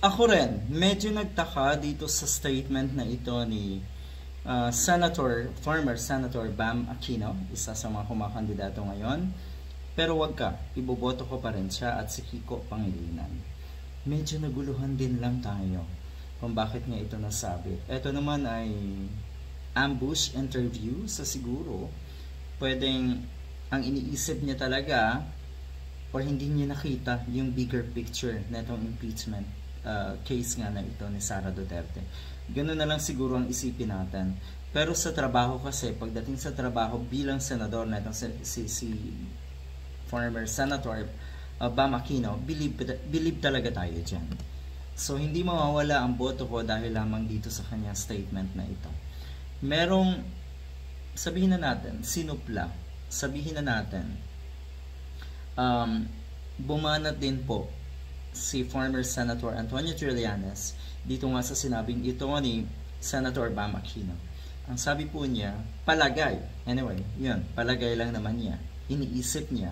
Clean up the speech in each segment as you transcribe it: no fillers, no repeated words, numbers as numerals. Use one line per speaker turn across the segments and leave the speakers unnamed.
Ako rin, medyo nagtaka dito sa statement na ito ni former Senator Bam Aquino, isa sa mga kumakandidato ngayon. Pero wag ka, iboboto ko pa rin siya at si Kiko Pangilinan. Medyo naguluhan din lang tayo kung bakit nga ito nasabi. Ito naman ay ambush interview sa siguro. Pwedeng ang iniisip niya talaga or hindi niya nakita yung bigger picture na itong impeachment case nga na ito ni Sara Duterte. Ganun na lang siguro ang isipin natin. Pero sa trabaho kasi, pagdating sa trabaho bilang senador na itong si former Senator Bam Aquino, believe talaga tayo dyan. So hindi mawawala ang boto ko dahil lamang dito sa kanyang statement na ito. Merong, sabihin na natin, sinupla. Sabihin na natin, bumanat din po si former Senator Antonio Trillanes dito nga sa sinabing ito ni Senator Bam Aquino. Ang sabi po niya, palagay, anyway, yun, palagay lang naman niya, iniisip niya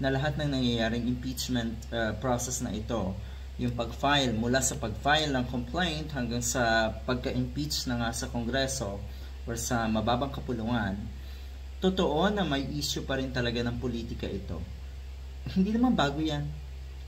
na lahat ng nangyayaring impeachment process na ito, yung pag-file, mula sa pag-file ng complaint hanggang sa pagka-impeach na nga sa Kongreso or sa mababang kapulungan, totoo na may issue pa rin talaga ng politika ito. Hindi naman bago yan.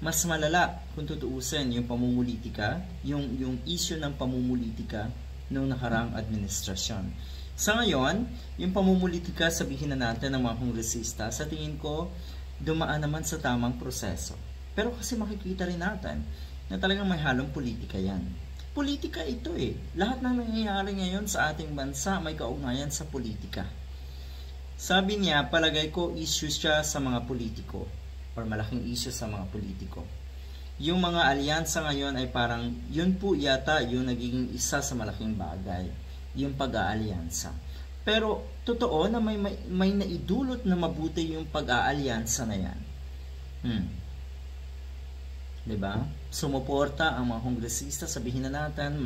Mas malala kung tutuusin yung pamumulitika, yung issue ng pamumulitika noong nakaraang administrasyon. Sa ngayon, yung pamumulitika, sabihin na natin ng mga kongresista, sa tingin ko, dumaan naman sa tamang proseso. Pero kasi makikita rin natin na talagang may halong politika yan. Politika ito eh. Lahat ng nangyayari ngayon sa ating bansa may kaugnayan sa politika. Sabi niya, palagay ko issue siya sa mga politiko or malaking issue sa mga politiko. Yung mga alyansa ngayon ay parang yun po yata yung nagiging isa sa malaking bagay, yung pag-aalyansa. Pero totoo na may naidulot na mabuti yung pag-aalyansa na yan. Diba? Sumuporta ang mga kongresista, sabihin na natin,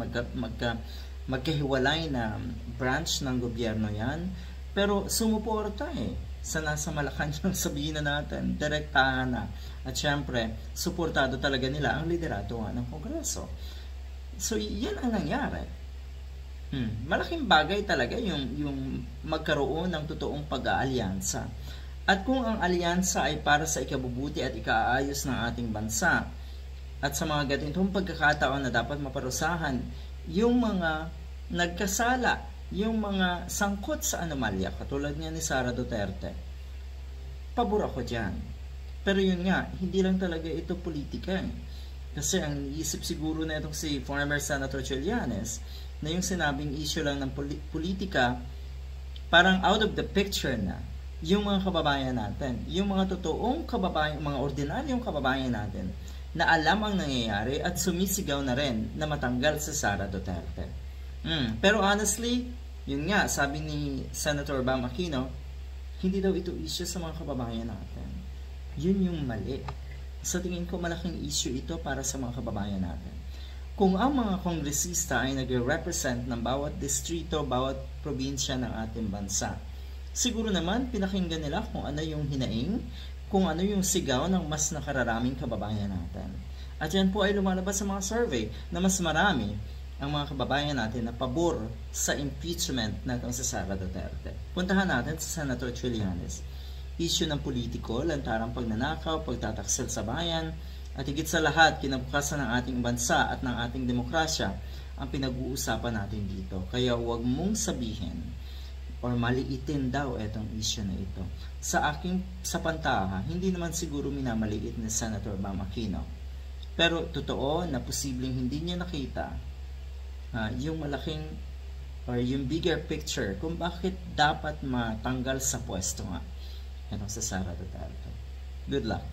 magkahiwalay na branch ng gobyerno yan, pero sumuporta eh. Sa nasa Malacanang, sabihin na natin, direktahan na. At syempre, suportado talaga nila ang liderato ng Kongreso. So, yan ang nangyari. Malaking bagay talaga yung magkaroon ng totoong pag-aalyansa. At kung ang alyansa ay para sa ikabubuti at ikaayos ng ating bansa, at sa mga ganitong pagkakataon na dapat maparusahan, yung mga nagkasala, yung mga sangkot sa anomalya, katulad niya ni Sara Duterte, pabor ako dyan. Pero yun nga, hindi lang talaga ito politika. Kasi ang iisip siguro na itong si former Senator Trillanes, na yung sinabing issue lang ng politika, parang out of the picture na yung mga kababayan natin, yung mga totoong kababayan, mga ordinaryong kababayan natin, na alam ang nangyayari at sumisigaw na rin na matanggal si Sara Duterte. Pero honestly, yun nga, sabi ni Senator Bam Aquino, hindi daw ito issue sa mga kababayan natin. Yun yung mali. Sa tingin ko, malaking issue ito para sa mga kababayan natin. Kung ang mga kongresista ay nag-represent ng bawat distrito, bawat probinsya ng ating bansa, siguro naman pinakinggan nila kung ano yung hinaing, kung ano yung sigaw ng mas nakararaming kababayan natin. At yan po ay lumalabas sa mga survey na mas marami ang mga kababayan natin na pabor sa impeachment natong si Sara Duterte. Puntahan natin sa Senator Trillanes. Issue ng politiko, lantarang pagnanakaw, pagtataksil sa bayan, at higit sa lahat, kinabukasan ng ating bansa at ng ating demokrasya ang pinag-uusapan natin dito. Kaya huwag mong sabihin or maliitin daw itong issue na ito. Sa pantaha, hindi naman siguro minamaliit ni Senator Bam Aquino. Pero totoo na posibleng hindi niya nakita yung malaking or yung bigger picture kung bakit dapat matanggal sa pwesto nga itong sa Sara Duterte. Good luck.